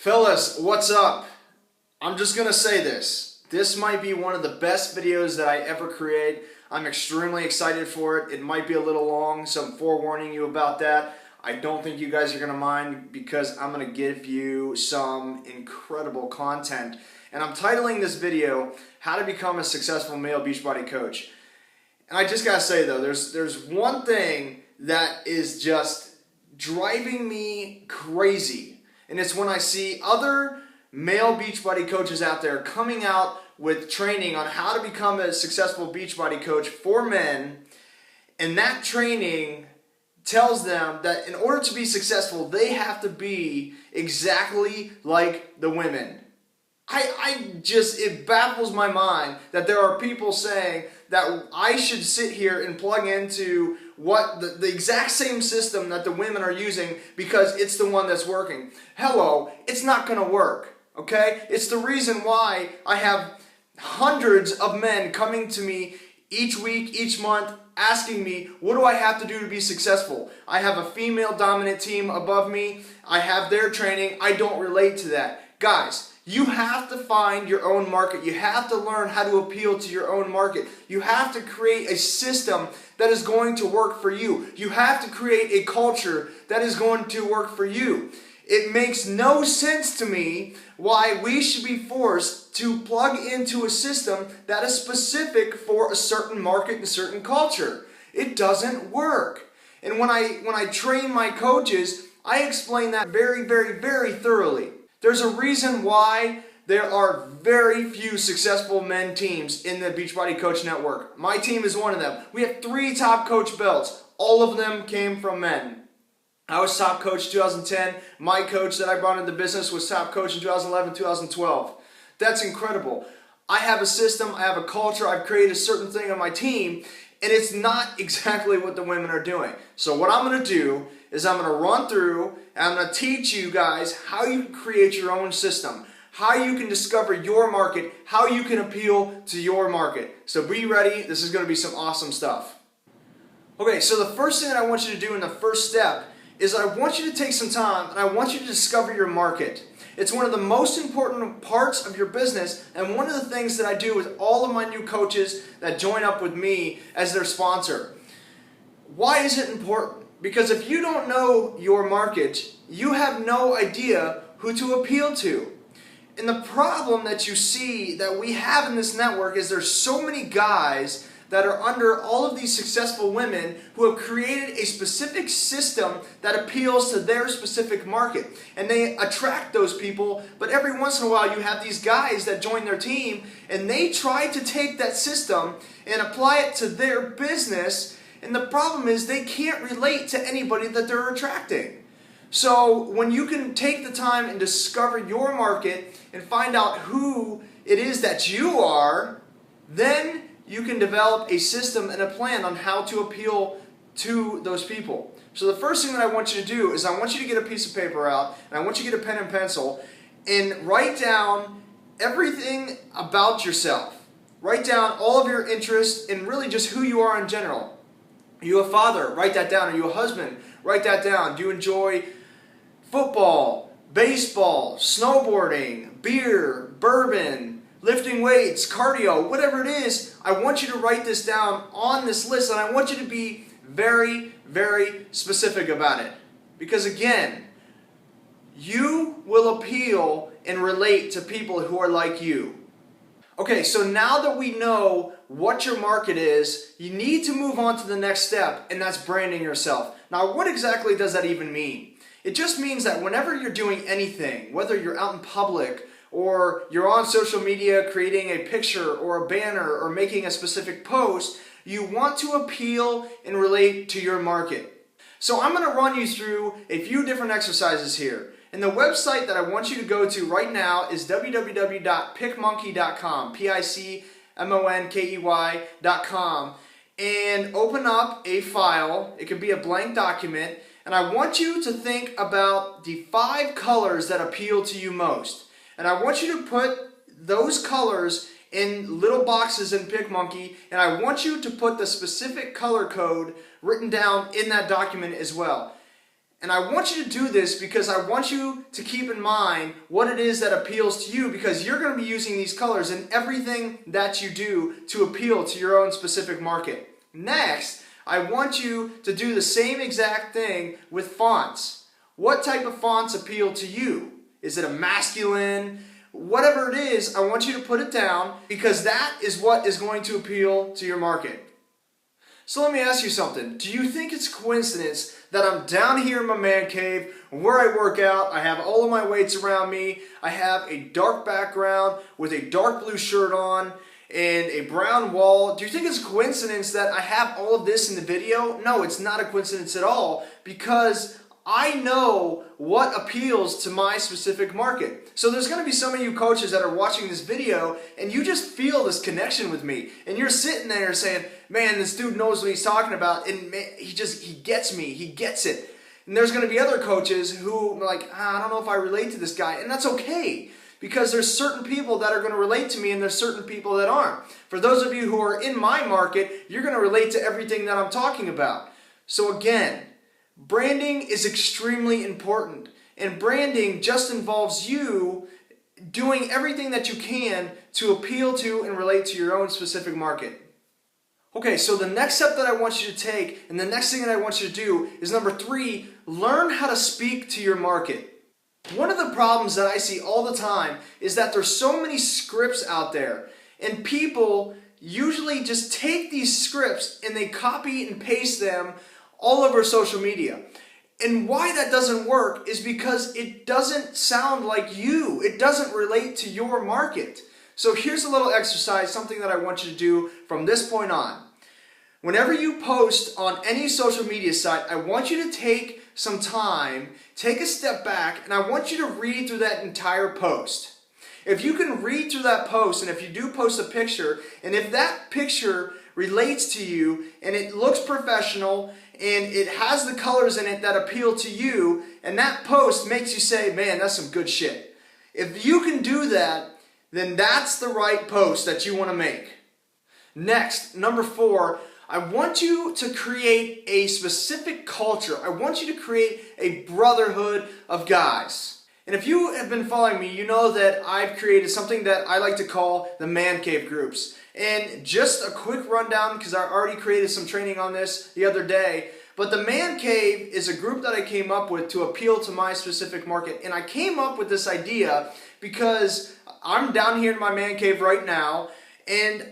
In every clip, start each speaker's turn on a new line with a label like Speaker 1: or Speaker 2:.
Speaker 1: Fellas, what's up? I'm just gonna say this. This might be one of the best videos that I ever create. I'm extremely excited for it. It might be a little long, so I'm forewarning you about that. I don't think you guys are gonna mind because I'm gonna give you some incredible content. And I'm titling this video, How to Become a Successful Male Beachbody Coach. And I just gotta say though, there's one thing that is just driving me crazy. And it's when I see other male Beachbody coaches out there coming out with training on how to become a successful Beachbody coach for men, and that training tells them that in order to be successful, they have to be exactly like the women. It baffles my mind that there are people saying that I should sit here and plug into what the exact same system that the women are using because it's the one that's working. Hello, it's not going to work, okay? It's the reason why I have hundreds of men coming to me each week, each month, asking me, what do I have to do to be successful? I have a female dominant team above me. I have their training. I don't relate to that. Guys, you have to find your own market. You have to learn how to appeal to your own market. You have to create a system that is going to work for you. You have to create a culture that is going to work for you. It makes no sense to me why we should be forced to plug into a system that is specific for a certain market and a certain culture. It doesn't work. And when I train my coaches, I explain that very, very, very thoroughly. There's a reason why there are very few successful men teams in the Beachbody Coach Network. My team is one of them. We have 3 top coach belts. All of them came from men. I was top coach 2010. My coach that I brought into the business was top coach in 2011, 2012. That's incredible. I have a system, I have a culture, I've created a certain thing on my team, and it's not exactly what the women are doing. So what I'm going to do is I'm going to run through and I'm going to teach you guys how you can create your own system, how you can discover your market, how you can appeal to your market. So be ready. This is going to be some awesome stuff. Okay, so the first thing that I want you to do in the first step is I want you to take some time and I want you to discover your market. It's one of the most important parts of your business, and one of the things that I do with all of my new coaches that join up with me as their sponsor. Why is it important? Because if you don't know your market, you have no idea who to appeal to. And the problem that you see that we have in this network is there's so many guys that are under all of these successful women who have created a specific system that appeals to their specific market. And they attract those people, but every once in a while you have these guys that join their team and they try to take that system and apply it to their business, and the problem is they can't relate to anybody that they're attracting. So when you can take the time and discover your market and find out who it is that you are, then you can develop a system and a plan on how to appeal to those people. So the first thing that I want you to do is I want you to get a piece of paper out, and I want you to get a pen and pencil and write down everything about yourself. Write down all of your interests and really just who you are in general. Are you a father? Write that down. Are you a husband? Write that down. Do you enjoy football, baseball, snowboarding, beer, bourbon, lifting weights, cardio, whatever it is? I want you to write this down on this list, and I want you to be very, very specific about it. Because again, you will appeal and relate to people who are like you. Okay, so now that we know what your market is, you need to move on to the next step, and that's branding yourself. Now, what exactly does that even mean? It just means that whenever you're doing anything, whether you're out in public or you're on social media creating a picture or a banner or making a specific post, you want to appeal and relate to your market. So I'm going to run you through a few different exercises here. And the website that I want you to go to right now is www.picmonkey.com, PICMONKEY.com, and open up a file. It could be a blank document, and I want you to think about the 5 colors that appeal to you most. And I want you to put those colors in little boxes in PicMonkey, and I want you to put the specific color code written down in that document as well. And I want you to do this because I want you to keep in mind what it is that appeals to you, because you're going to be using these colors in everything that you do to appeal to your own specific market. Next, I want you to do the same exact thing with fonts. What type of fonts appeal to you? Is it a masculine? Whatever it is, I want you to put it down, because that is what is going to appeal to your market. So let me ask you something. Do you think it's a coincidence that I'm down here in my man cave where I work out, I have all of my weights around me, I have a dark background with a dark blue shirt on and a brown wall? Do you think it's a coincidence that I have all of this in the video? No, it's not a coincidence at all, because I know what appeals to my specific market. So there's going to be some of you coaches that are watching this video and you just feel this connection with me, and you're sitting there saying, man, this dude knows what he's talking about, and man, he gets me, he gets it. And there's going to be other coaches who are like, I don't know if I relate to this guy, and that's okay, because there's certain people that are going to relate to me and there's certain people that aren't. For those of you who are in my market, you're going to relate to everything that I'm talking about. So again, branding is extremely important, and branding just involves you doing everything that you can to appeal to and relate to your own specific market. Okay, so the next step that I want you to take, and the next thing that I want you to do, is number 3, learn how to speak to your market. One of the problems that I see all the time is that there's so many scripts out there, and people usually just take these scripts and they copy and paste them all over social media. And why that doesn't work is because it doesn't sound like you. It doesn't relate to your market. So here's a little exercise, something that I want you to do from this point on. Whenever you post on any social media site, I want you to take some time, take a step back, and I want you to read through that entire post. If you can read through that post, and if you do post a picture, and if that picture relates to you, and it looks professional, and it has the colors in it that appeal to you, and that post makes you say, man, that's some good shit. If you can do that, then that's the right post that you want to make. Next, number 4, I want you to create a specific culture. I want you to create a brotherhood of guys. And if you have been following me, you know that I've created something that I like to call the man cave groups. And just a quick rundown, because I already created some training on this the other day, but the man cave is a group that I came up with to appeal to my specific market. And I came up with this idea because I'm down here in my man cave right now, and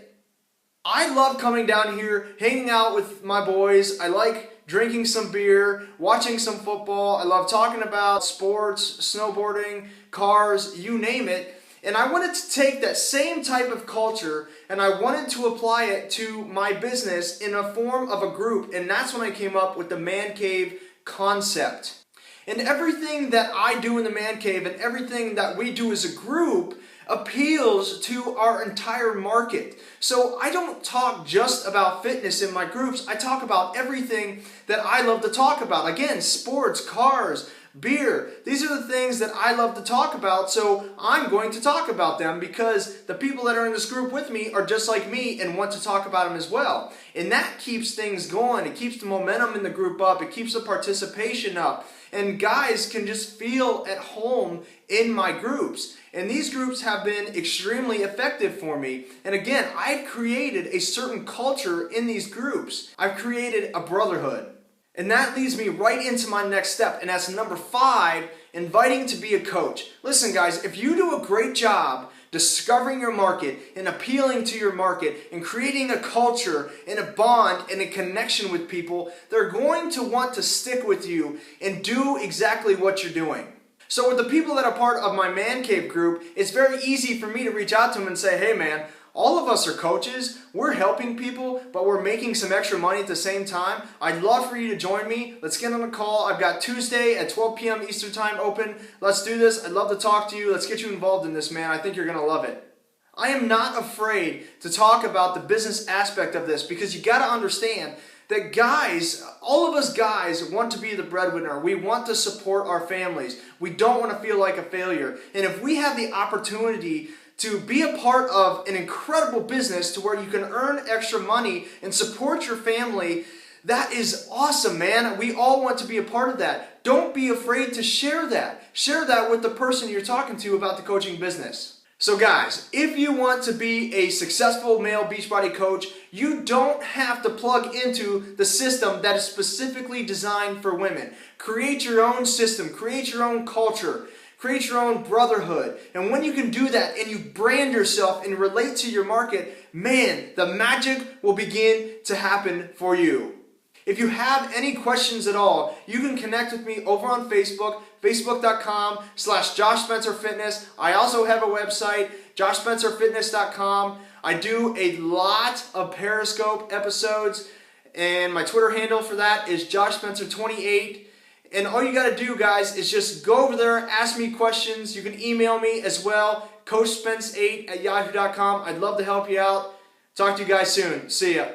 Speaker 1: I love coming down here, hanging out with my boys. I like drinking some beer, watching some football. I love talking about sports, snowboarding, cars, you name it. And I wanted to take that same type of culture and I wanted to apply it to my business in a form of a group. And that's when I came up with the man cave concept. And everything that I do in the man cave and everything that we do as a group appeals to our entire market. So I don't talk just about fitness in my groups. I talk about everything that I love to talk about. Again, sports, cars, beer. These are the things that I love to talk about, so I'm going to talk about them because the people that are in this group with me are just like me and want to talk about them as well. And that keeps things going. It keeps the momentum in the group up. It keeps the participation up. And guys can just feel at home in my groups. And these groups have been extremely effective for me. And again, I've created a certain culture in these groups. I've created a brotherhood. And that leads me right into my next step, and that's number 5, inviting to be a coach. Listen guys, if you do a great job discovering your market and appealing to your market and creating a culture and a bond and a connection with people, they're going to want to stick with you and do exactly what you're doing. So with the people that are part of my man cave group, it's very easy for me to reach out to them and say, hey man, all of us are coaches, we're helping people, but we're making some extra money at the same time. I'd love for you to join me. Let's get on a call. I've got Tuesday at 12 p.m. Eastern Time open. Let's do this. I'd love to talk to you. Let's get you involved in this, man. I think you're going to love it. I am not afraid to talk about the business aspect of this because you got to understand that guys, all of us guys want to be the breadwinner. We want to support our families. We don't want to feel like a failure. And if we have the opportunity to be a part of an incredible business to where you can earn extra money and support your family, That is awesome, man. We all want to be a part of that. Don't be afraid to share that. Share that with the person you're talking to about the coaching business. So guys, if you want to be a successful male Beachbody coach, you don't have to plug into the system that is specifically designed for women. Create your own system, create your own culture, create your own brotherhood. And when you can do that and you brand yourself and relate to your market, man, the magic will begin to happen for you. If you have any questions at all, you can connect with me over on Facebook, facebook.com/JoshSpencerFitness. I also have a website, joshspencerfitness.com. I do a lot of Periscope episodes, and my Twitter handle for that is JoshSpencer28. And all you got to do, guys, is just go over there, ask me questions. You can email me as well, coachspence8@yahoo.com. I'd love to help you out. Talk to you guys soon. See ya.